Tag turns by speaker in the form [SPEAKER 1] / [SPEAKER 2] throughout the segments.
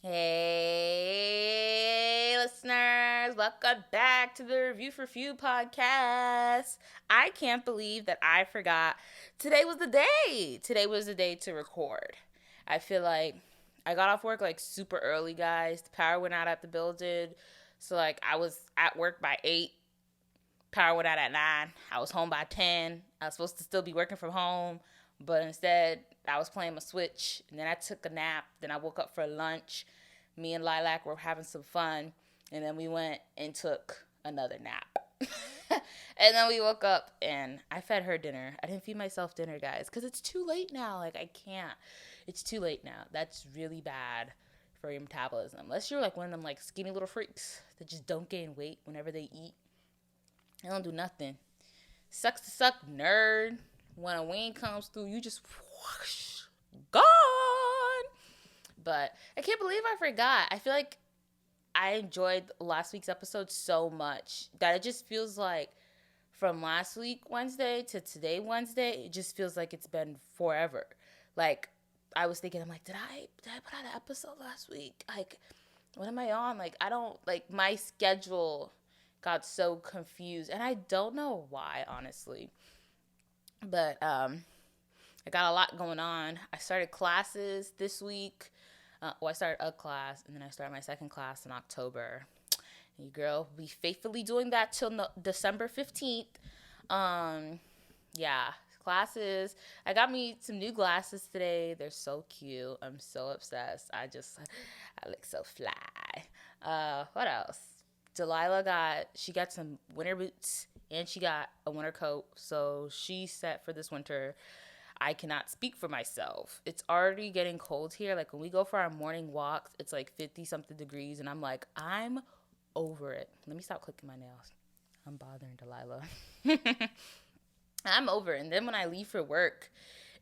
[SPEAKER 1] Hey, listeners, welcome back to the Review for Few podcast. I can't believe that I forgot today was the day. Today was the day to record. I feel like I got off work like super early, guys. The power went out at the building. So, like, I was at work by 8. Power went out at 9. I was home by 10. I was supposed to still be working from home, but instead I was playing my Switch. And then I took a nap. Then I woke up for lunch. Me and Lilac were having some fun. And then we went and took another nap. And then we woke up and I fed her dinner. I didn't feed myself dinner, guys, because it's too late now. Like, I can't. It's too late now. That's really bad for your metabolism. Unless you're like one of them like skinny little freaks that just don't gain weight whenever they eat. They don't do nothing. Sucks to suck, nerd. When a wing comes through, you just whoosh, gone. But I can't believe I forgot. I feel like I enjoyed last week's episode so much that it just feels like from last week Wednesday to today Wednesday, it just feels like it's been forever. Like, I was thinking, I'm like, did I put out an episode last week? Like, what am I on? Like, I don't, like, my schedule got so confused, and I don't know why, honestly. But I got a lot going on. I started classes this week. I started a class, and then I started my second class in October. And your girl will be faithfully doing that till December 15th. Yeah, classes. I got me some new glasses today. They're so cute. I'm so obsessed. I look so fly. What else? Delilah got some winter boots and she got a winter coat. So she's set for this winter. I cannot speak for myself. It's already getting cold here. Like, when we go for our morning walks, it's like 50 something degrees. And I'm like, I'm over it. Let me stop clicking my nails. I'm bothering Delilah. I'm over it. And then when I leave for work,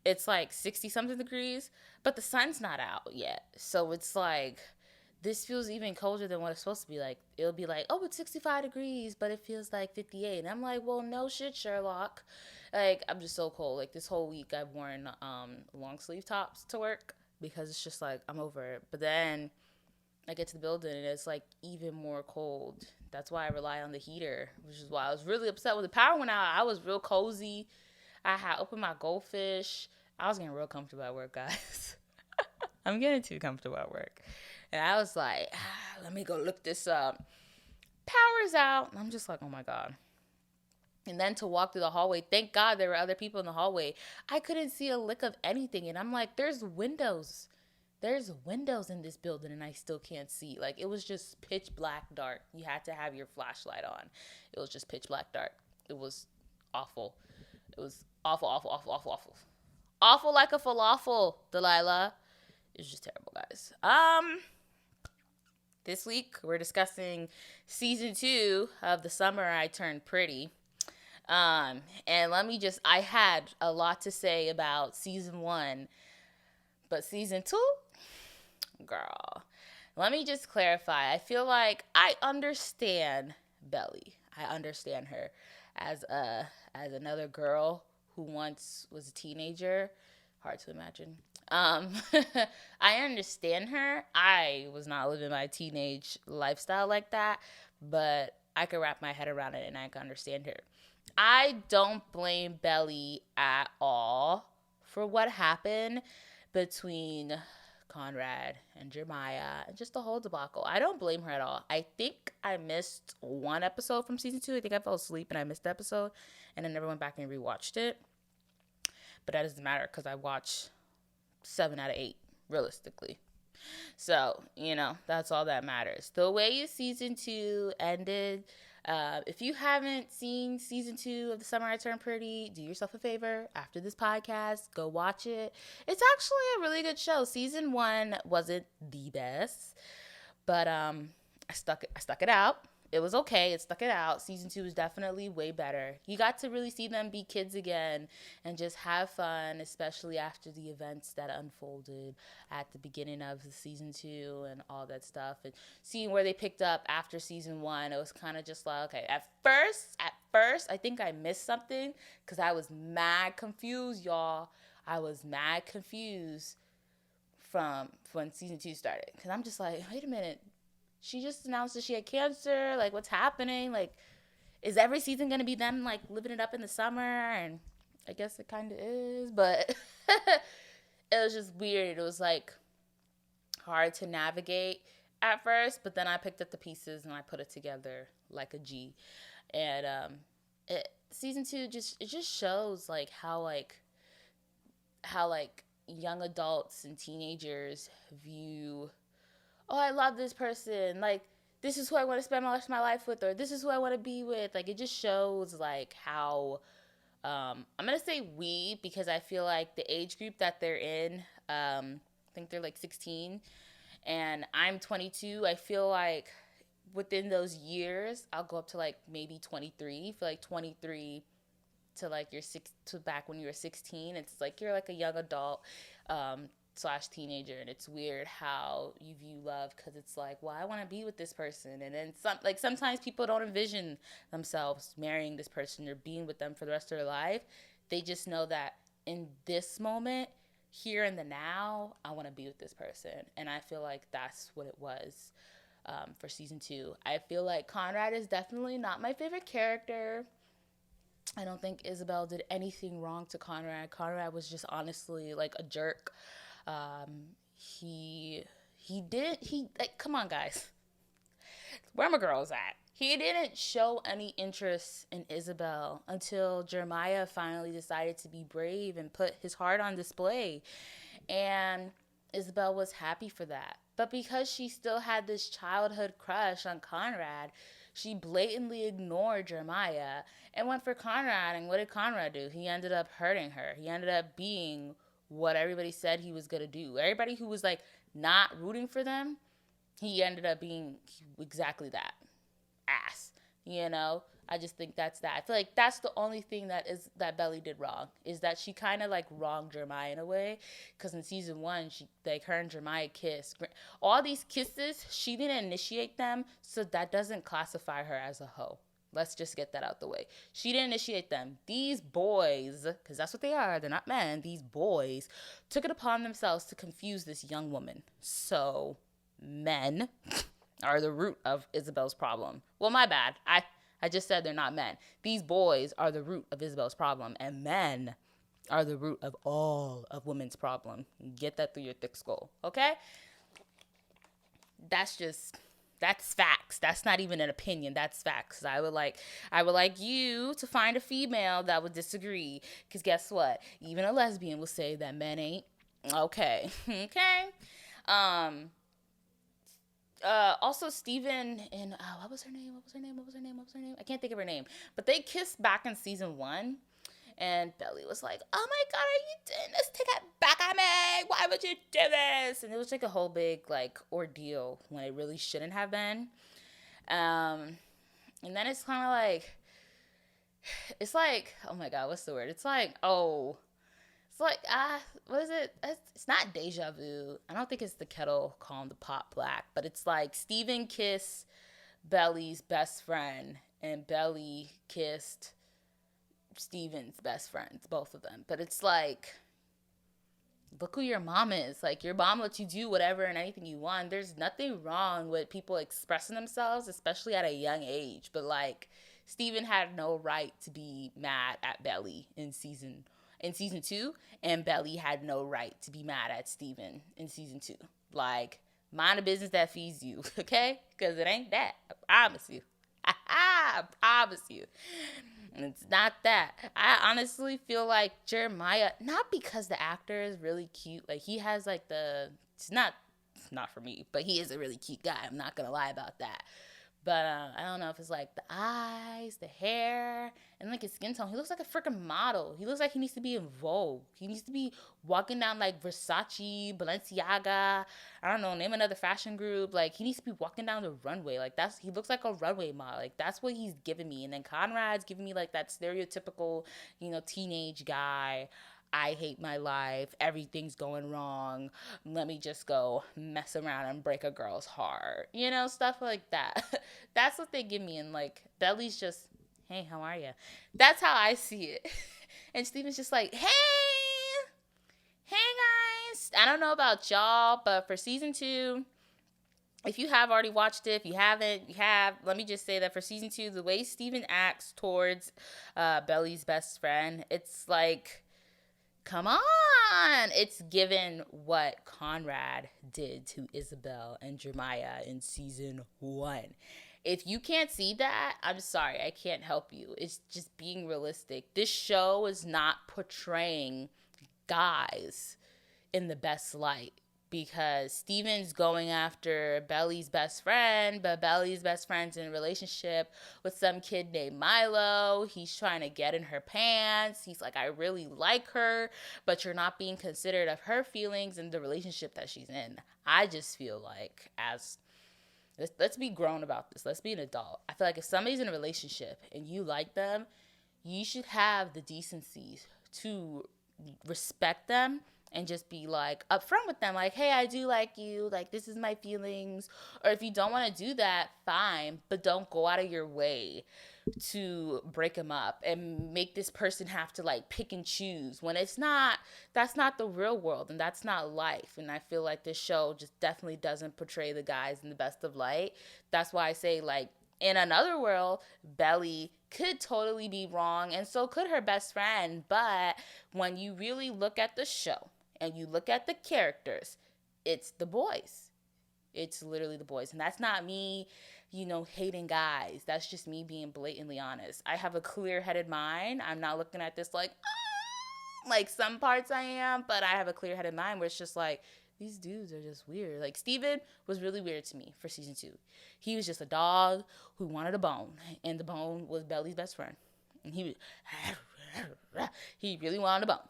[SPEAKER 1] it's like 60 something degrees, but the sun's not out yet. So it's like, this feels even colder than what it's supposed to be. Like, it'll be like, oh, it's 65 degrees, but it feels like 58. And I'm like, well, no shit, Sherlock. Like, I'm just so cold. Like, this whole week I've worn long sleeve tops to work because it's just like, I'm over it. But then I get to the building and it's like even more cold. That's why I rely on the heater, which is why I was really upset when the power went out. I was real cozy. I had opened my goldfish. I was getting real comfortable at work, guys. I'm getting too comfortable at work. And I was like, let me go look this up. Power's out. And I'm just like, oh my God. And then to walk through the hallway, thank God there were other people in the hallway. I couldn't see a lick of anything. And I'm like, there's windows. There's windows in this building and I still can't see. Like, it was just pitch black dark. You had to have your flashlight on. It was just pitch black dark. It was awful. It was awful, awful, awful, awful, awful. Awful like a falafel, Delilah. It was just terrible, guys. This week, we're discussing season 2 of The Summer I Turned Pretty. And I had a lot to say about season 1, but season 2, girl, let me just clarify. I feel like I understand Belly. I understand her as another girl who once was a teenager. Hard to imagine. I understand her. I was not living my teenage lifestyle like that, but I could wrap my head around it and I can understand her. I don't blame Belly at all for what happened between Conrad and Jeremiah and just the whole debacle. I don't blame her at all. I think I missed one episode from season 2. I think I fell asleep and I missed the episode and I never went back and rewatched it. But that doesn't matter because I watched 7 out of 8, realistically. So, that's all that matters. The way season 2 ended, if you haven't seen season 2 of The Summer I Turned Pretty, do yourself a favor. After this podcast, go watch it. It's actually a really good show. Season 1 wasn't the best, but I stuck it out. It was okay. It stuck it out. Season 2 is definitely way better. You got to really see them be kids again and just have fun, especially after the events that unfolded at the beginning of the season 2 and all that stuff. And seeing where they picked up after season 1, it was kind of just like, okay, at first, I think I missed something because I was mad confused, y'all. I was mad confused from when season 2 started. Because I'm just like, wait a minute. She just announced that she had cancer. Like, what's happening? Like, is every season going to be them, like, living it up in the summer? And I guess it kind of is. But it was just weird. It was, like, hard to navigate at first. But then I picked up the pieces and I put it together like a G. And season 2 just shows, like, how young adults and teenagers view, oh, I love this person, like, this is who I want to spend the rest of my life with, or this is who I want to be with. Like, it just shows, like, how I'm gonna say we, because I feel like the age group that they're in, I think they're like 16 and I'm 22. I feel like within those years I'll go up to like maybe 23. I feel like 23 to like to back when you were 16, it's like you're like a young adult slash teenager, and it's weird how you view love, because it's like, well, I want to be with this person, and then sometimes people don't envision themselves marrying this person or being with them for the rest of their life. They just know that in this moment, here in the now, I want to be with this person, and I feel like that's what it was for season 2. I feel like Conrad is definitely not my favorite character. I don't think Isabel did anything wrong to Conrad. Conrad was just honestly like a jerk. He like, come on, guys. Where my girls at? He didn't show any interest in Isabel until Jeremiah finally decided to be brave and put his heart on display. And Isabel was happy for that. But because she still had this childhood crush on Conrad, she blatantly ignored Jeremiah and went for Conrad. And what did Conrad do? He ended up hurting her. He ended up being what everybody said he was going to do. Everybody who was like not rooting for them, he ended up being exactly that. Ass. You know? I just think that's that. I feel like that's the only thing that Belly did wrong, is that she kind of like wronged Jeremiah in a way, because in season 1, she, like, her and Jeremiah kissed. All these kisses, she didn't initiate them, so that doesn't classify her as a hoe. Let's just get that out the way. She didn't initiate them. These boys, because that's what they are, they're not men, these boys took it upon themselves to confuse this young woman. So men are the root of Isabel's problem. Well, my bad. I just said they're not men. These boys are the root of Isabel's problem, and men are the root of all of women's problem. Get that through your thick skull, okay? That's facts. That's not even an opinion. That's facts. I would like you to find a female that would disagree, because guess what? Even a lesbian will say that men ain't. Okay. Okay? Also Steven and what was her name? I can't think of her name. But they kissed back in season 1, and Belly was like, "Oh my god, are you doing this? Take it back on me! Why would you do this?" And it was like a whole big like ordeal when it really shouldn't have been. And then it's kind of like, it's like, oh my god, what's the word? It's like, what is it? It's not deja vu. I don't think it's the kettle calling the pot black, but it's like Steven kissed Belly's best friend, and Belly kissed Steven's best friends, both of them. But it's like, look who your mom is. Like, your mom lets you do whatever and anything you want. There's nothing wrong with people expressing themselves, especially at a young age. But like, Steven had no right to be mad at Belly in season 2, and Belly had no right to be mad at Steven in season 2. Like, mind a business that feeds you, okay? Because it ain't that. I promise you. I promise you. And it's not that. I honestly feel like Jeremiah, not because the actor is really cute. Like, he has like it's not for me, but he is a really cute guy. I'm not going to lie about that. But I don't know if it's like the eyes, the hair, and like his skin tone. He looks like a freaking model. He looks like he needs to be in Vogue. He needs to be walking down like Versace, Balenciaga. I don't know, name another fashion group. Like, he needs to be walking down the runway. Like, he looks like a runway model. Like, that's what he's giving me. And then Conrad's giving me like that stereotypical, teenage guy. I hate my life. Everything's going wrong. Let me just go mess around and break a girl's heart. Stuff like that. That's what they give me. And like, Belly's just, hey, how are you? That's how I see it. And Steven's just like, hey guys, I don't know about y'all, but for season 2, if you have already watched it, if you haven't, you have. Let me just say that for season 2, the way Steven acts towards Belly's best friend, it's like, come on. It's given what Conrad did to Isabel and Jeremiah in season 1. If you can't see that, I'm sorry, I can't help you. It's just being realistic. This show is not portraying guys in the best light, because Steven's going after Belly's best friend, but Belly's best friend's in a relationship with some kid named Milo. He's trying to get in her pants. He's like, I really like her, but you're not being considerate of her feelings and the relationship that she's in. I just feel like, let's be grown about this. Let's be an adult. I feel like if somebody's in a relationship and you like them, you should have the decency to respect them and just be like upfront with them, like, hey, I do like you, like, this is my feelings. Or if you don't want to do that, fine, but don't go out of your way to break them up and make this person have to like pick and choose when that's not the real world, and that's not life. And I feel like this show just definitely doesn't portray the guys in the best of light. That's why I say, like, in another world, Belly could totally be wrong, and so could her best friend. But when you really look at the show and you look at the characters, it's the boys. It's literally the boys. And that's not me, hating guys. That's just me being blatantly honest. I have a clear-headed mind. I'm not looking at this like some parts I am, but I have a clear-headed mind where it's just like, these dudes are just weird. Like, Steven was really weird to me for season 2. He was just a dog who wanted a bone, and the bone was Belly's best friend. And he really wanted a bone.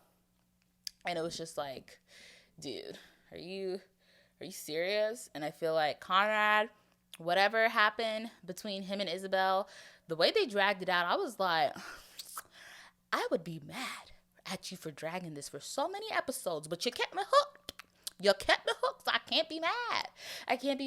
[SPEAKER 1] And it was just like, dude, are you serious? And I feel like Conrad, whatever happened between him and Isabel, the way they dragged it out, I was like, I would be mad at you for dragging this for so many episodes, but you kept me hooked. You kept me hooked, so I can't be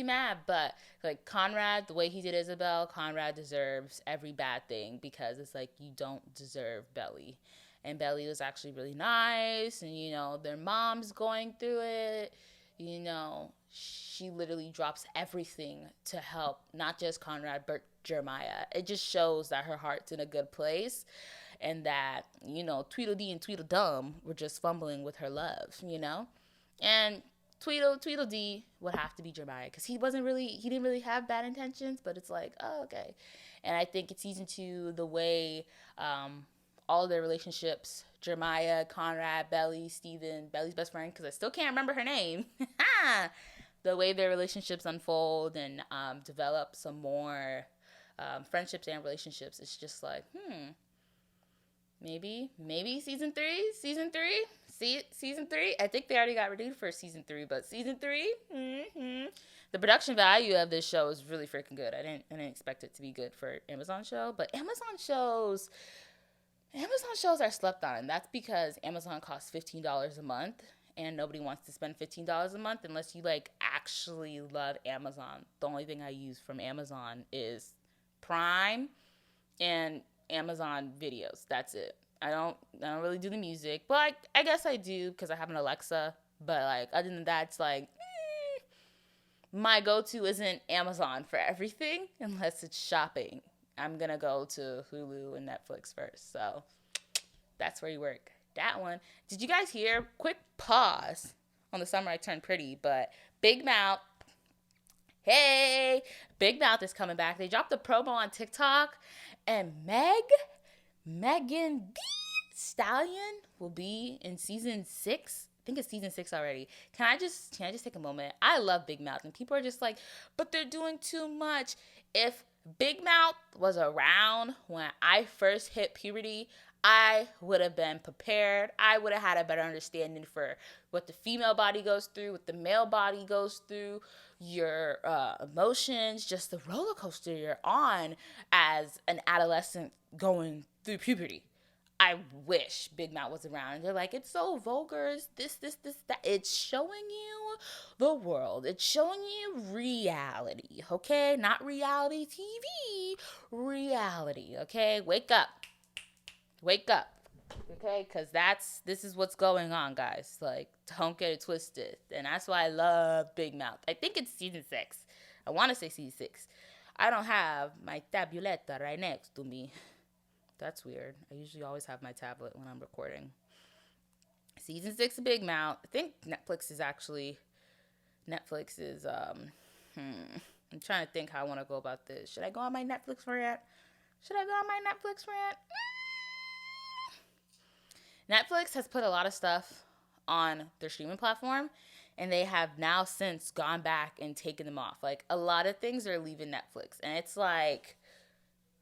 [SPEAKER 1] mad. But like Conrad, the way he did Isabel, Conrad deserves every bad thing, because it's like, you don't deserve Belly. And Belly was actually really nice, and their mom's going through it. She literally drops everything to help not just Conrad but Jeremiah. It just shows that her heart's in a good place, and that Tweedledee and Tweedledum were just fumbling with her love, and Tweedledee would have to be Jeremiah, because he didn't really have bad intentions, but it's like, oh, okay. And I think in season 2, the way all their relationships, Jeremiah, Conrad, Belly, Steven, Belly's best friend, because I still can't remember her name, the way their relationships unfold and develop some more friendships and relationships, it's just like, maybe season 3. Season 3, I think they already got renewed for season 3, but season 3, the production value of this show is really freaking good. I didn't expect it to be good for Amazon show, but Amazon shows are slept on, and that's because Amazon costs $15 a month, and nobody wants to spend $15 a month unless you like actually love Amazon. The only thing I use from Amazon is Prime and Amazon videos. That's it. I don't really do the music, but I guess I do because I have an Alexa. But like, other than that, it's like my go-to isn't Amazon for everything unless it's shopping. I'm gonna go to Hulu and Netflix first. So that's where you work. That one. Did you guys hear? Quick pause on the Summer I Turned Pretty, but Big Mouth. Hey, Big Mouth is coming back. They dropped a promo on TikTok, and Megan Thee Stallion will be in season 6. I think it's season 6 already. Can I just take a moment? I love Big Mouth, and people are just like, but they're doing too much. If Big Mouth was around when I first hit puberty, I would have been prepared. I would have had a better understanding for what the female body goes through, what the male body goes through, your emotions, just the roller coaster you're on as an adolescent going through puberty. I wish Big Mouth was around. They're like, it's so vulgar, it's this, that. It's showing you the world. It's showing you reality, okay? Not reality TV, reality, okay? Wake up. Okay, because this is what's going on, guys. Like, don't get it twisted. And that's why I love Big Mouth. I think it's season 6. I want to say season 6. I don't have my tabuleta right next to me. That's weird. I usually always have my tablet when I'm recording. Season 6 of Big Mouth. I think Netflix is I'm trying to think how I want to go about this. Should I go on my Netflix rant? Netflix has put a lot of stuff on their streaming platform, and they have now since gone back and taken them off. Like, a lot of things are leaving Netflix, and it's like,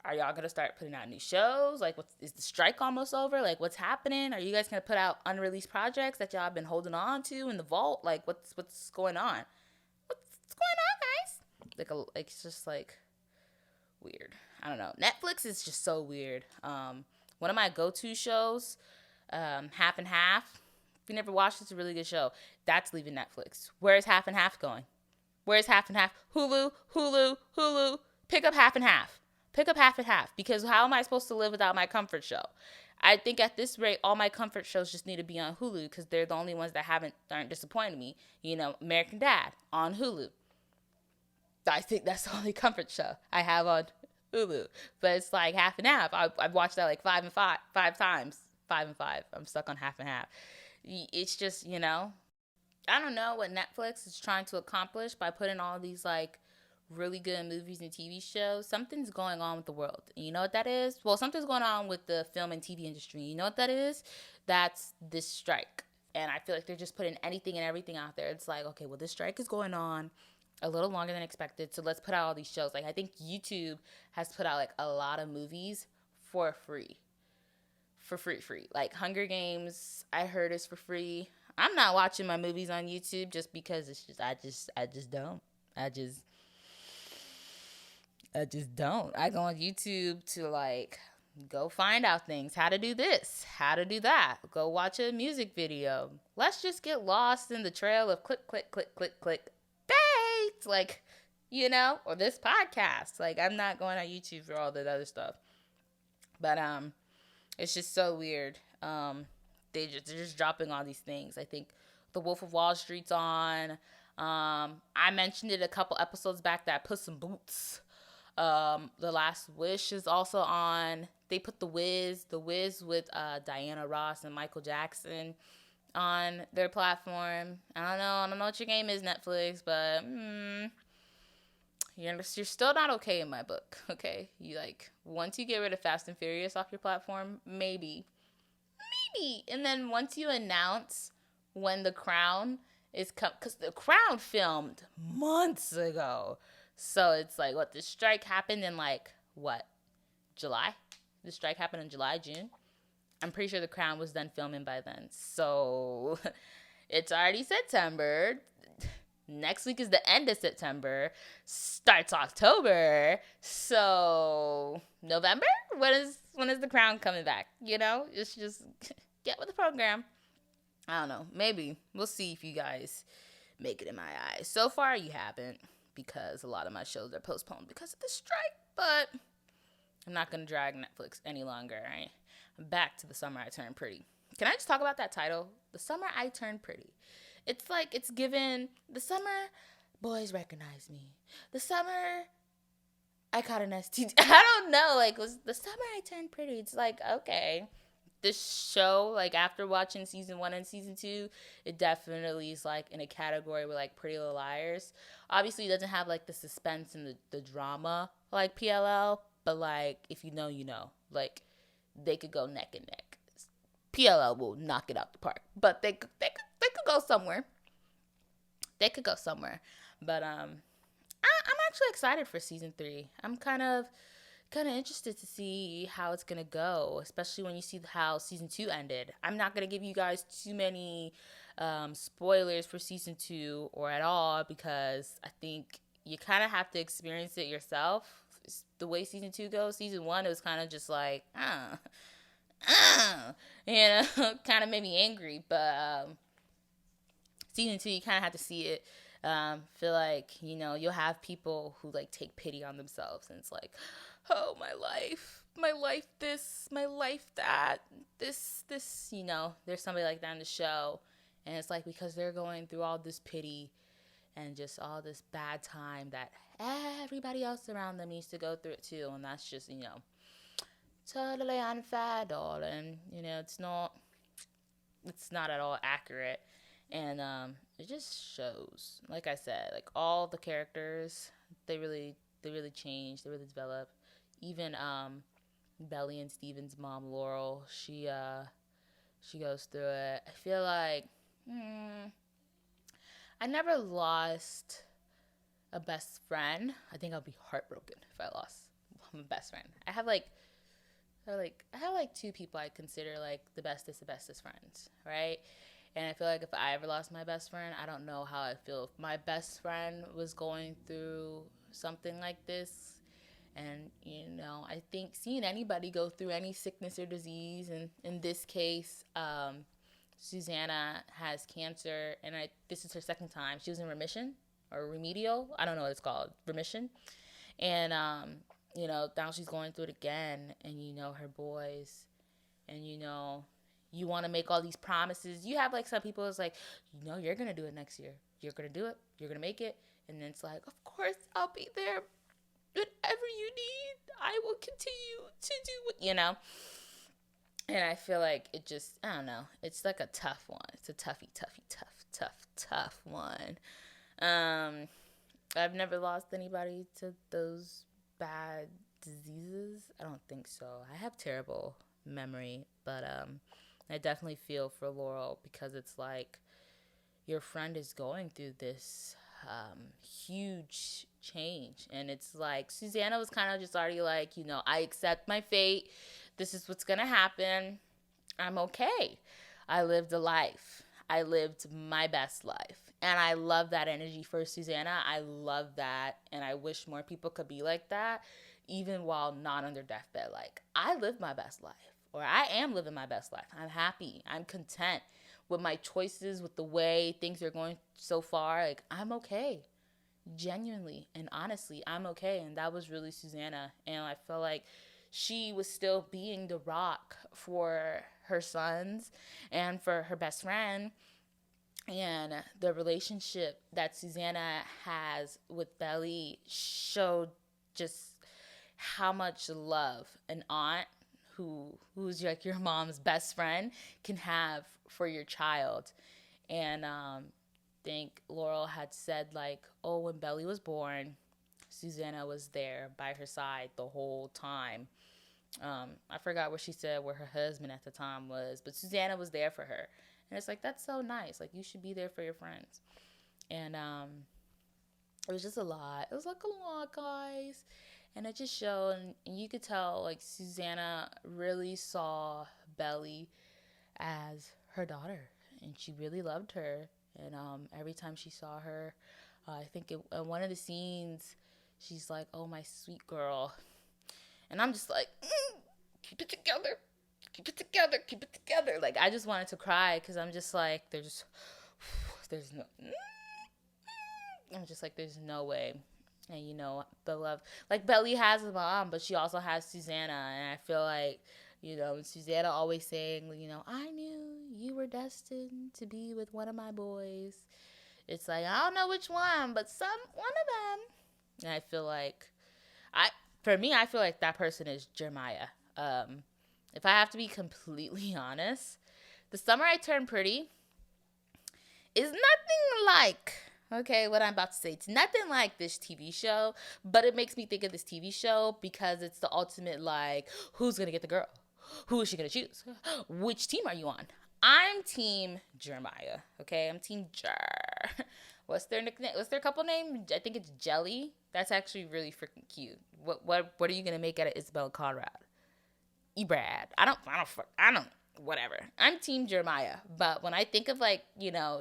[SPEAKER 1] are y'all gonna start putting out new shows? Like, is the strike almost over? Like, what's happening? Are you guys gonna put out unreleased projects that y'all have been holding on to in the vault? Like, what's going on? What's going on, guys? Like, it's just like weird. I don't know. Netflix is just so weird. One of my go-to shows, Half and Half. If you never watched, it's a really good show. That's leaving Netflix. Where's Half and Half going? Where's Half and Half? Hulu. Pick up Half and Half. Because how am I supposed to live without my comfort show? I think at this rate, all my comfort shows just need to be on Hulu because they're the only ones that aren't disappointing me. You know, American Dad on Hulu. I think that's the only comfort show I have on Hulu. But it's like Half and Half. I've watched that like five times. 5 and 5. I'm stuck on Half and Half. It's just, I don't know what Netflix is trying to accomplish by putting all these like really good movies and TV shows. Something's going on with the world. And you know what that is? Well, something's going on with the film and TV industry. You know what that is? That's this strike. And I feel like they're just putting anything and everything out there. It's like, okay, well, this strike is going on a little longer than expected, so let's put out all these shows. Like, I think YouTube has put out like a lot of movies for free. Like Hunger Games, I heard is for free. I'm not watching my movies on YouTube just because it's just I just don't. I just don't. I go on YouTube to like go find out things, how to do this, how to do that. Go watch a music video. Let's just get lost in the trail of click, bait, like, or this podcast. Like, I'm not going on YouTube for all that other stuff. But it's just so weird. They're just dropping all these things. I think The Wolf of Wall Street's on. I mentioned it a couple episodes back that Puss in Boots. The Last Wish is also on. They put The Wiz with Diana Ross and Michael Jackson on their platform. I don't know what your game is, Netflix, but you're still not okay in my book. Okay, you once you get rid of Fast and Furious off your platform, maybe, and then once you announce when The Crown is because The Crown filmed months ago, so it's like what the strike happened in July. The strike happened in July, June. I'm pretty sure The Crown was done filming by then. So it's already September. Next week is the end of September. Starts October. So November? When is The Crown coming back? It's just get with the program. I don't know. Maybe. We'll see if you guys make it in my eyes. So far, you haven't, because a lot of my shows are postponed because of the strike. But I'm not going to drag Netflix any longer. All right? I'm back to The Summer I Turned Pretty. Can I just talk about that title? The Summer I Turned Pretty. It's like it's given the summer, boys recognize me. The summer, I caught an STD. I don't know. Was the summer I turned pretty. It's like, okay. This show, after watching season 1 and season 2, it definitely is, in a category with, Pretty Little Liars. Obviously, it doesn't have, the suspense and the drama like PLL. But, if you know, you know. They could go neck and neck. PLL will knock it out the park. But they could go somewhere. But I'm actually excited for season 3. I'm kind of interested to see how it's gonna go, especially when you see how season 2 ended. I'm not gonna give you guys too many spoilers for season 2 or at all, because I think you kind of have to experience it yourself. It's the way season 2 goes. Season 1, it was kind of just kind of made me angry. But season 2, you kind of have to see it. Feel like, you'll have people who take pity on themselves, and it's like, oh, my life, my life this, my life that, this, there's somebody like that in the show. And it's like because they're going through all this pity and just all this bad time that everybody else around them needs to go through it too. And that's just, totally unfair, darling. It's not at all accurate. And it just shows, like I said, like all the characters, they really change, they really develop. Even Belly and Steven's mom, Laurel, she goes through it. I feel like I never lost a best friend. I think I'll be heartbroken if I lost my best friend. I have like two people I consider like the bestest friends, right? And I feel like if I ever lost my best friend, I don't know how I'd feel if my best friend was going through something like this. And, I think seeing anybody go through any sickness or disease, and in this case, Susanna has cancer, and this is her second time. She was in remission or remedial. I don't know what it's called, remission. And, now she's going through it again, and, her boys, and, you want to make all these promises. You have, like, some people, it's like, you're going to do it next year. You're going to do it. You're going to make it. And then it's like, of course, I'll be there. Whatever you need, I will continue to do what. And I feel like it just, I don't know. It's like a tough one. It's a tough one. I've never lost anybody to those bad diseases. I don't think so. I have terrible memory, but I definitely feel for Laurel because it's like your friend is going through this huge change, and it's like Susanna was kind of just already like, I accept my fate. This is what's gonna happen. I'm okay. I lived a life. I lived my best life, and I love that energy for Susanna. I love that, and I wish more people could be like that, even while not on their deathbed. Like, I lived my best life, or I am living my best life. I'm happy. I'm content with my choices, with the way things are going so far. Like, I'm okay. Genuinely and honestly, I'm okay. And that was really Susanna. And I felt like she was still being the rock for her sons and for her best friend. And the relationship that Susanna has with Belly showed just how much love an aunt who's like your mom's best friend can have for your child. And think Laurel had said, like, oh, when Belly was born, Susanna was there by her side the whole time. I forgot what she said, where her husband at the time was, but Susanna was there for her. And it's like, that's so nice. Like, you should be there for your friends. And it was just a lot. It was like a lot, guys. And it just showed, and you could tell, like, Susanna really saw Belly as her daughter, and she really loved her. And every time she saw her, I think in one of the scenes, she's like, oh, my sweet girl. And I'm just like, keep it together. Keep it together. Keep it together. Like, I just wanted to cry because I'm just like, there's no, I'm just like, there's no way. And, the love, like, Belly has a mom, but she also has Susanna. And I feel like, Susanna always saying, I knew you were destined to be with one of my boys. It's like, I don't know which one, but one of them. And I feel like, I feel like that person is Jeremiah. If I have to be completely honest, The Summer I Turned Pretty is nothing like, okay, what I'm about to say. It's nothing like this TV show, but it makes me think of this TV show because it's the ultimate, like, who's going to get the girl? Who is she going to choose? Which team are you on? I'm Team Jeremiah, okay? I'm Team Jer. What's their nickname? What's their couple name? I think it's Jelly. That's actually really freaking cute. What are you going to make out of Isabel and Conrad? Ebrad. I don't, whatever. I'm Team Jeremiah. But when I think of, like,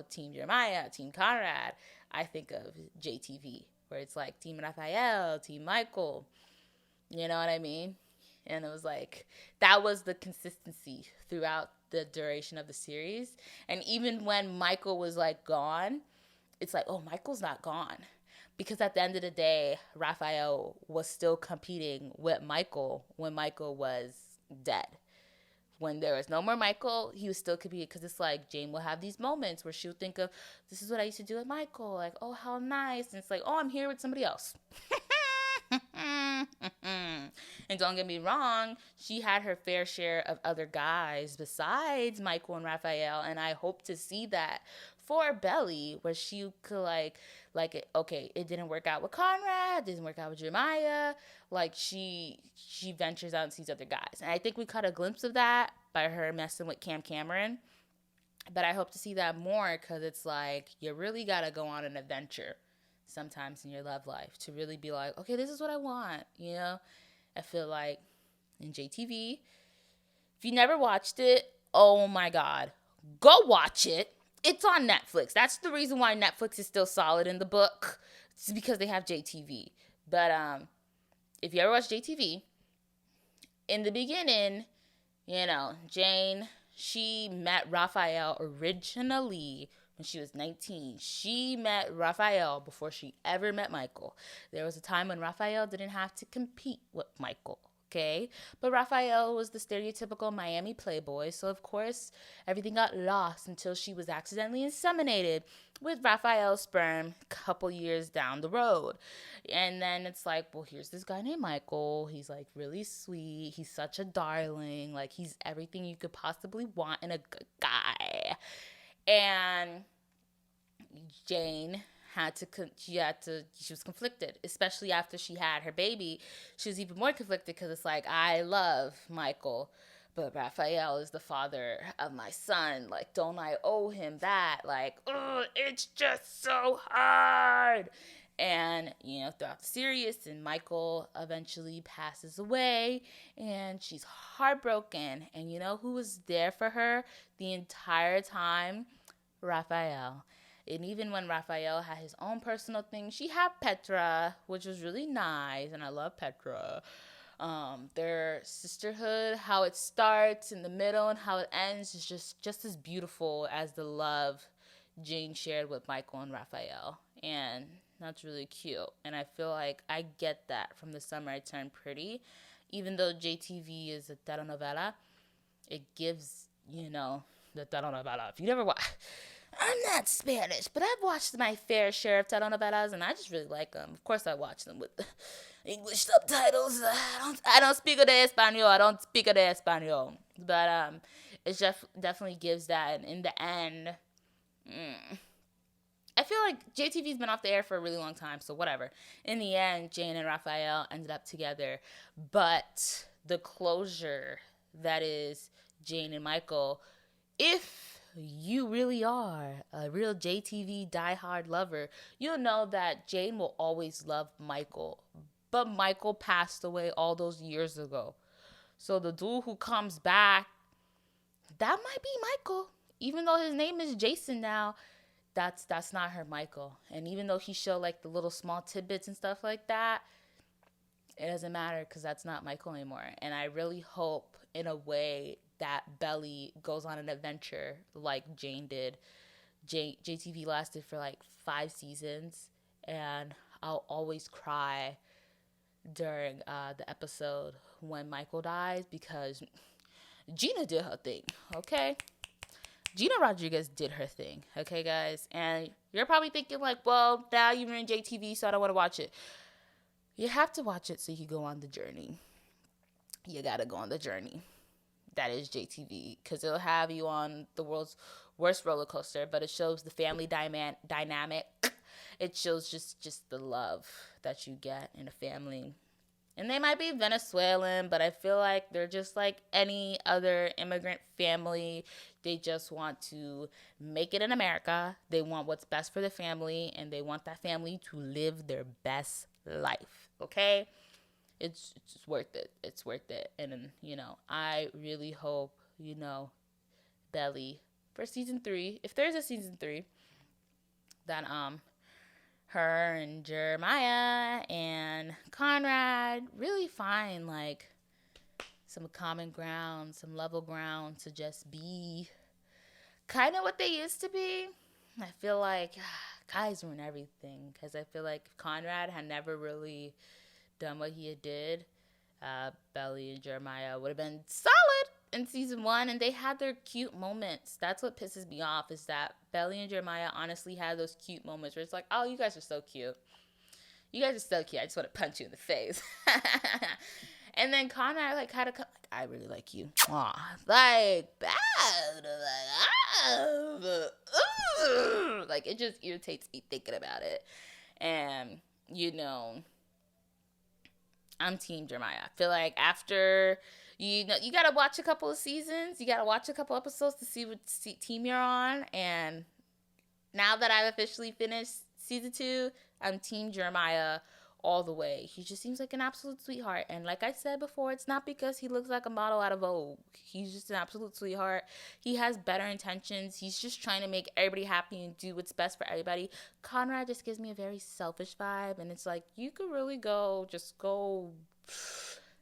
[SPEAKER 1] Team Jeremiah, Team Conrad, I think of JTV, where it's like Team Raphael, Team Michael. You know what I mean? And it was like, that was the consistency throughout the duration of the series. And even when Michael was, like, gone, it's like, oh, Michael's not gone. Because at the end of the day, Raphael was still competing with Michael when Michael was dead. When there was no more Michael, he was still competing, because it's like Jane will have these moments where she'll think of, this is what I used to do with Michael. Like, oh, how nice. And it's like, oh, I'm here with somebody else. And don't get me wrong, she had her fair share of other guys besides Michael and Raphael, and I hope to see that for Belly, where she could okay, it didn't work out with Conrad, didn't work out with Jeremiah, like she ventures out and sees other guys. And I think we caught a glimpse of that by her messing with Cameron. But I hope to see that more, because it's like, you really gotta go on an adventure sometimes in your love life to really be like, okay, this is what I want, you know? I feel like in JTV, if you never watched it, oh my God, go watch it. It's on Netflix. That's the reason why Netflix is still solid in the book. It's because they have JTV. But if you ever watch JTV, in the beginning, you know, Jane, she met Raphael originally when she was 19. She met Raphael before she ever met Michael. There was a time when Raphael didn't have to compete with Michael, okay? But Raphael was the stereotypical Miami playboy, so of course everything got lost until she was accidentally inseminated with Raphael's sperm a couple years down the road. And then it's like, well, here's this guy named Michael. He's like really sweet. He's such a darling. Like, he's everything you could possibly want in a good guy. And Jane she was conflicted, especially after she had her baby. She was even more conflicted, because it's like, I love Michael, but Raphael is the father of my son. Like, don't I owe him that? Like, oh, it's just so hard. And, you know, throughout the series, and Michael eventually passes away, and she's heartbroken. And you know who was there for her the entire time? Raphael. And even when Raphael had his own personal thing, she had Petra, which was really nice, and I love Petra. Their sisterhood, how it starts in the middle and how it ends, is just as beautiful as the love Jane shared with Michael and Raphael. And that's really cute. And I feel like I get that from The Summer I Turned Pretty. Even though JTV is a telenovela, it gives, you know, the telenovela. If you never watch, I'm not Spanish, but I've watched my fair share of telenovelas, and I just really like them. Of course, I watch them with the English subtitles. I don't speak de Espanol. But it definitely gives that. And in the end, I feel like JTV's been off the air for a really long time, so whatever. In the end, Jane and Raphael ended up together. But the closure that is Jane and Michael, if you really are a real JTV diehard lover, you'll know that Jane will always love Michael. But Michael passed away all those years ago. So the dude who comes back, that might be Michael. Even though his name is Jason now, that's not her Michael. And even though he showed like the little small tidbits and stuff like that, it doesn't matter, because that's not Michael anymore. And I really hope, in a way, that Belly goes on an adventure like Jane did. JTV lasted for like 5 seasons, and I'll always cry during the episode when Michael dies, because Gina did her thing, okay? Gina Rodriguez did her thing, okay, guys? And you're probably thinking like, well, now you're in JTV, so I don't want to watch it. You have to watch it so you go on the journey. You gotta go on the journey. That is JTV, because it'll have you on the world's worst roller coaster, but it shows the family dynamic. It shows just the love that you get in a family. And they might be Venezuelan, but I feel like they're just like any other immigrant family. They just want to make it in America. They want what's best for the family, and they want that family to live their best life, okay? It's worth it. It's worth it. And, you know, I really hope, you know, Belly, for season 3, if there's a season 3, that her and Jeremiah and Conrad really find like some common ground, some level ground to just be kind of what they used to be. I feel like guys ruin everything, because I feel like if Conrad had never really done what he did, Belly and Jeremiah would have been solid in season 1, and they had their cute moments. That's what pisses me off, is that Belly and Jeremiah honestly had those cute moments where it's like, oh, you guys are so cute. You guys are so cute. I just want to punch you in the face. And then Conrad like had a like, I really like you. Aw, like bad. Like it just irritates me thinking about it. And I'm Team Jeremiah. I feel like after you gotta watch a couple of seasons, you gotta watch a couple episodes to see what team you're on. And now that I've officially finished season 2, I'm Team Jeremiah all the way. He just seems like an absolute sweetheart. And like I said before, it's not because he looks like a model out of Vogue. He's just an absolute sweetheart. He has better intentions. He's just trying to make everybody happy and do what's best for everybody. Conrad just gives me a very selfish vibe. And it's like, you could really go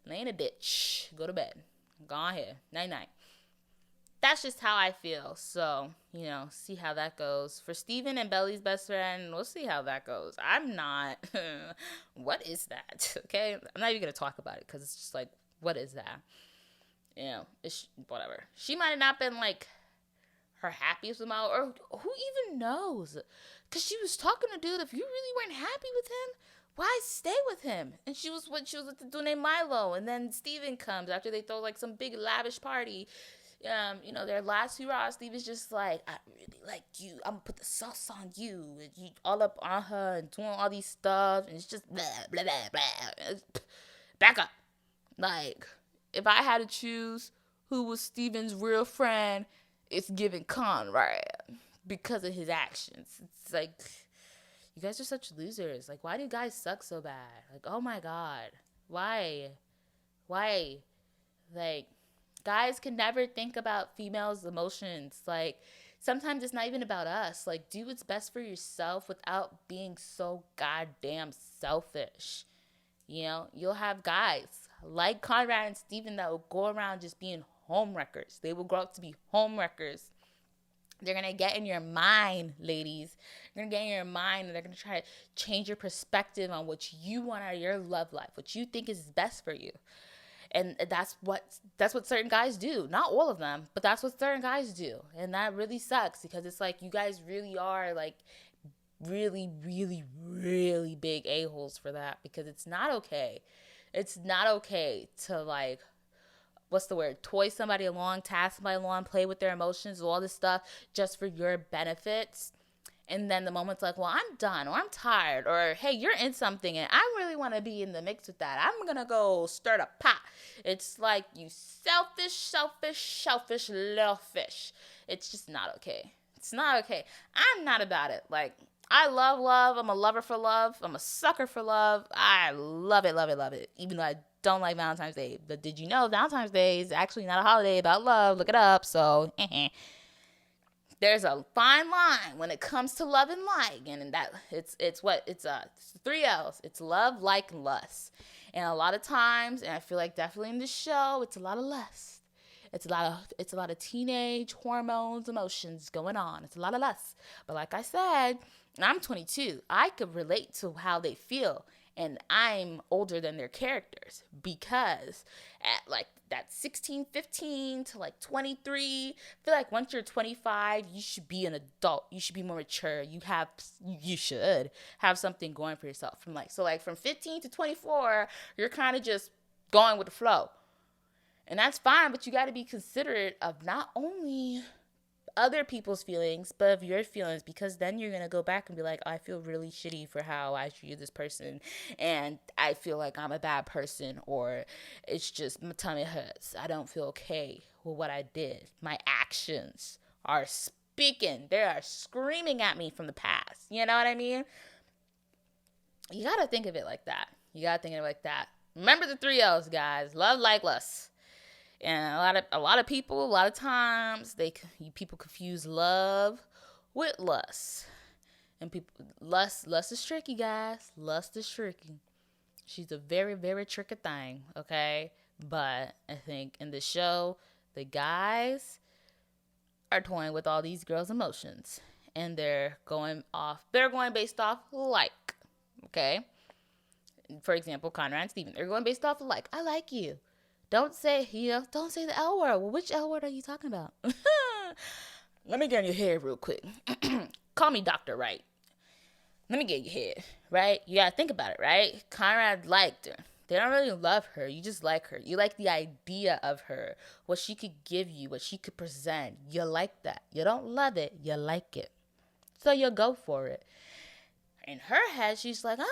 [SPEAKER 1] lay in a ditch. Go to bed. Go on here. Night-night. That's just how I feel. So, see how that goes. For Steven and Belly's best friend, we'll see how that goes. I'm not, what is that? Okay? I'm not even going to talk about it because it's just like, what is that? It's whatever. She might have not been like her happiest with my, or who even knows? Because she was talking to dude, if you really weren't happy with him, why stay with him? And she was with the dude named Milo. And then Steven comes after they throw like some big lavish party. Their last hurrah, Steve is just like, I really like you. I'm gonna put the sauce on you. And you all up on her and doing all these stuff. And it's just blah, blah, blah, blah. Back up. Like, if I had to choose who was Steven's real friend, it's giving Conrad because of his actions. It's like, you guys are such losers. Like, why do guys suck so bad? Like, oh my God. Why? Like, guys can never think about females' emotions. Like, sometimes it's not even about us. Like, do what's best for yourself without being so goddamn selfish. You'll have guys like Conrad and Steven that will go around just being homewreckers. They will grow up to be homewreckers. They're going to get in your mind, ladies. They're going to get in your mind, and they're going to try to change your perspective on what you want out of your love life, what you think is best for you. And that's what certain guys do. Not all of them, but that's what certain guys do. And that really sucks, because it's like, you guys really are like really, really, really big a-holes for that, because it's not okay. It's not okay to like, what's the word? Toy somebody along, task somebody along, play with their emotions, all this stuff just for your benefits. And then the moment's like, well, I'm done, or I'm tired, or hey, you're in something and I really want to be in the mix with that. I'm going to go stir the pot. It's like, you selfish little fish. It's just not okay. It's not okay. I'm not about it. Like, I love love. I'm a lover for love. I'm a sucker for love. I love it, love it, love it. Even though I don't like Valentine's Day. But did you know Valentine's Day is actually not a holiday about love? Look it up. So, there's a fine line when it comes to love and like, and that it's 3 L's. It's love, like, and lust. And a lot of times, and I feel like definitely in this show, it's a lot of lust. It's a lot of teenage hormones, emotions going on. It's a lot of lust. But like I said, I'm 22. I could relate to how they feel. And I'm older than their characters, because at like that 16, 15 to like 23, I feel like once you're 25, you should be an adult. You should be more mature. You should have something going for yourself. From 15 to 24, you're kind of just going with the flow. And that's fine, but you got to be considerate of not only other people's feelings, but of your feelings, because then you're going to go back and be like, I feel really shitty for how I treated this person, and I feel like I'm a bad person, or it's just my tummy hurts. I don't feel okay with what I did. My actions are speaking. They are screaming at me from the past. You know what I mean? You got to think of it like that. Remember the 3 L's, guys. Love, like, lust. And a lot of people, a lot of times, people confuse love with lust. And lust is tricky, guys. Lust is tricky. She's a very, very tricky thing, okay? But I think in the show, the guys are toying with all these girls' emotions. and they're going based off like, okay? For example, Conrad and Steven, they're going based off of like, I like you. Don't say the L word. Well, which L word are you talking about? Let me get in your head real quick. Call me Dr. Wright. Let me get in your head, right? You gotta think about it, right? Conrad liked her. They don't really love her. You just like her. You like the idea of her, what she could give you, what she could present. You like that. You don't love it. You like it. So you'll go for it. In her head, she's like, I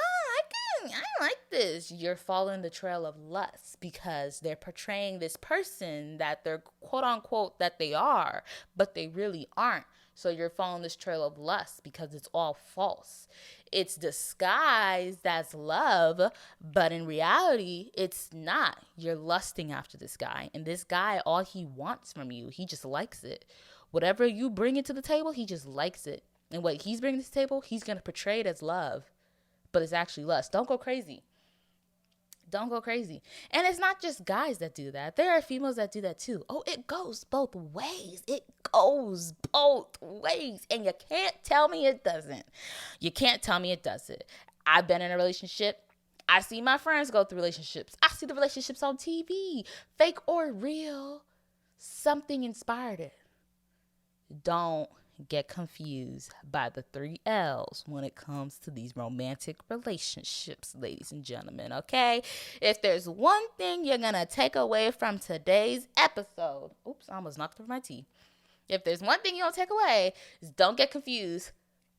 [SPEAKER 1] like this. You're following the trail of lust because they're portraying this person that they're quote unquote that they are, but they really aren't. So you're following this trail of lust because it's all false. It's disguised as love, but in reality, it's not. You're lusting after this guy. And this guy, all he wants from you, he just likes it. Whatever you bring into the table, he just likes it. And what he's bringing to the table, he's going to portray it as love. But it's actually lust. Don't go crazy. Don't go crazy. And it's not just guys that do that. There are females that do that too. Oh, it goes both ways. It goes both ways. And you can't tell me it doesn't. You can't tell me it doesn't. I've been in a relationship. I see my friends go through relationships. I see the relationships on TV. Fake or real. Something inspired it. Don't get confused by the 3 L's when it comes to these romantic relationships, ladies and gentlemen, okay? If there's one thing you're going to take away from today's episode, oops, I almost knocked over my tea. If there's one thing you don't take away, is don't get confused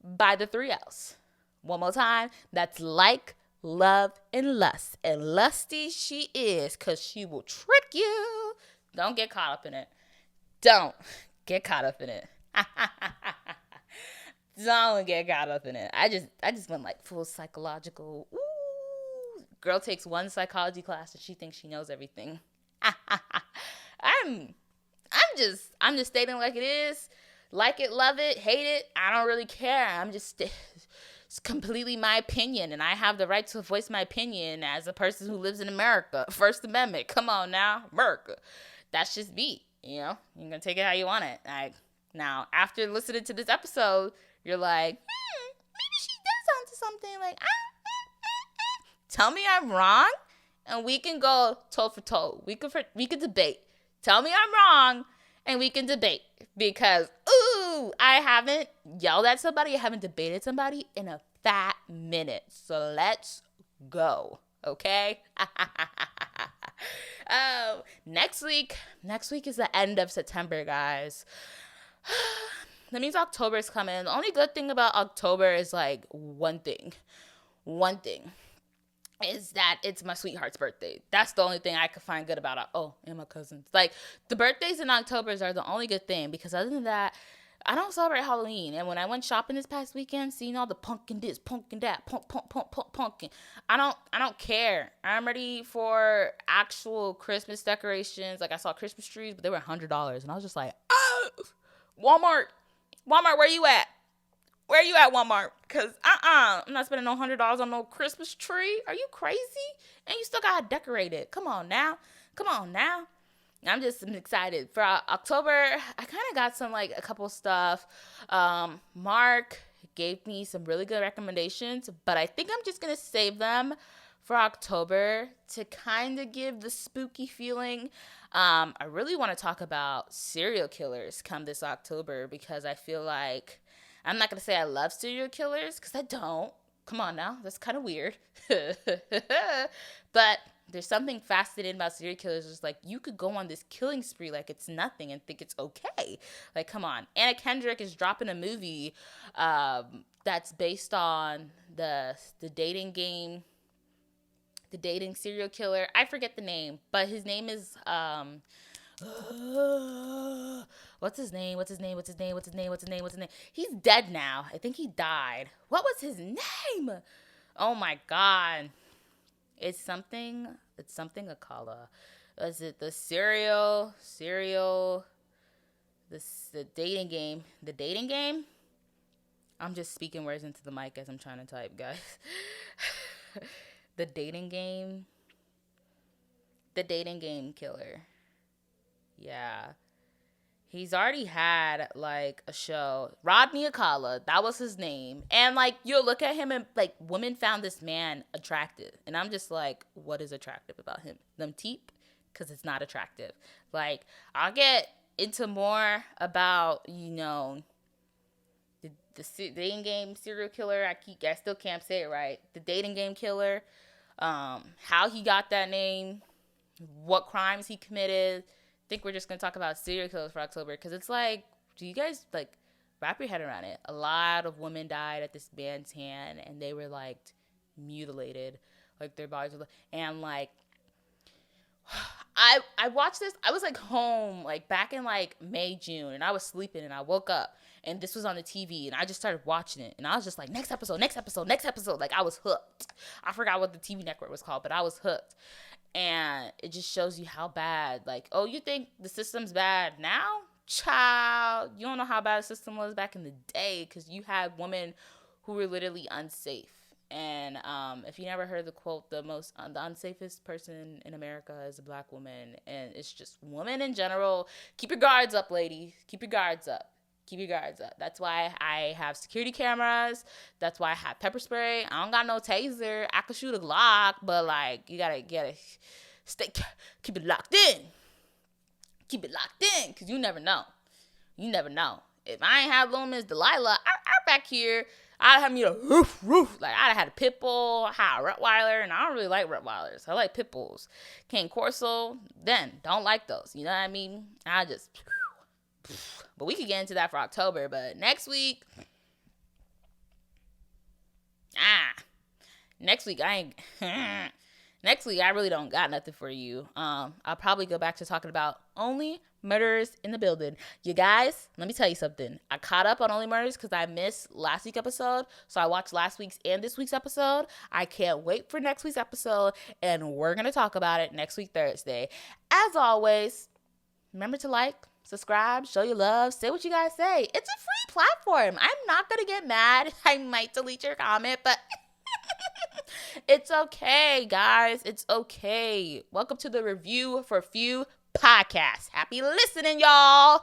[SPEAKER 1] by the 3 L's. One more time, that's like, love, and lust. And lusty she is because she will trick you. Don't get caught up in it. Don't get caught up in it. Don't get caught up in it. I just went like full psychological. Ooh, girl takes one psychology class and she thinks she knows everything. I'm just stating like it is. Like it, love it, hate it. I don't really care. It's completely my opinion, and I have the right to voice my opinion as a person who lives in America. First Amendment. Come on now, America. That's just me. You know, you're gonna take it how you want it. Now, after listening to this episode, you're like, maybe she does onto something. Like, tell me I'm wrong, and we can go toe for toe. We could debate. Tell me I'm wrong, and we can debate. Because, I haven't yelled at somebody, I haven't debated somebody in a fat minute. So let's go, okay? Next week is the end of September, guys. That means October is coming. The only good thing about October is like one thing is that it's my sweetheart's birthday. That's the only thing I could find good about it. Oh, and my cousins. Like, the birthdays in October are the only good thing, because other than that, I don't celebrate Halloween. And when I went shopping this past weekend, seeing all the pumpkin this, pumpkin that, pumpkin, I don't care. I'm ready for actual Christmas decorations. Like, I saw Christmas trees, but they were $100, and I was just like, oh, Walmart, where you at? Where you at, Walmart? Because, I'm not spending no $100 on no Christmas tree. Are you crazy? And you still got to decorate it. Come on now. I'm just excited. For October, I kind of got some, like, a couple stuff. Mark gave me some really good recommendations, but I think I'm just going to save them for October to kind of give the spooky feeling. I really want to talk about serial killers come this October, because I feel like, I'm not going to say I love serial killers, because I don't. Come on now. That's kind of weird. But there's something fascinating about serial killers. It's like, you could go on this killing spree like it's nothing and think it's okay. Like, come on. Anna Kendrick is dropping a movie that's based on the dating game, the dating serial killer. I forget the name, but his name is... What's his name? He's dead now. I think he died. What was his name? Oh my God. It's something Akala. Was it the the dating game? The dating game? I'm just speaking words into the mic as I'm trying to type, guys. The dating game killer. Yeah. He's already had like a show. Rodney Akala, that was his name. And like you'll look at him and like women found this man attractive. And I'm just like, what is attractive about him? Them teep? Because it's not attractive. Like I'll get into more about, the dating game serial killer. I still can't say it right. The dating game killer. How he got that name, what crimes he committed. I think we're just going to talk about serial killers for October because it's like, do you guys like wrap your head around it? A lot of women died at this man's hand and they were like mutilated, like their bodies were, and like I watched this. I was like home like back in like May, June, and I was sleeping and I woke up and this was on the TV and I just started watching it and I was just like, next episode, next episode, next episode. Like I was hooked. I forgot what the TV network was called, but I was hooked. And it just shows you how bad, like, oh, you think the system's bad now? Child, you don't know how bad the system was back in the day because you had women who were literally unsafe. And if you never heard the quote, the unsafest person in America is a black woman. And it's just women in general. Keep your guards up, ladies. Keep your guards up. Keep your guards up. That's why I have security cameras. That's why I have pepper spray. I don't got no taser. I could shoot a Glock, but like you gotta keep it locked in. Keep it locked in, cause you never know. You never know. If I ain't have little Miss Delilah, I back here, I'd have me a roof. Like I'd have had a pit bull, had a Rottweiler, and I don't really like Rottweilers. I like pit bulls. Cane Corso, then don't like those. You know what I mean? But we could get into that for October. But next week, next week I really don't got nothing for you. I'll probably go back to talking about Only Murders in the Building. You guys, let me tell you something. I caught up on Only Murders because I missed last week's episode. So I watched last week's and this week's episode. I can't wait for next week's episode. And we're going to talk about it next week, Thursday. As always, remember to like, subscribe, show your love, say what you guys say. It's a free platform. I'm not going to get mad. I might delete your comment, but it's okay, guys. It's okay. Welcome to the Review for Few podcast. Happy listening, y'all.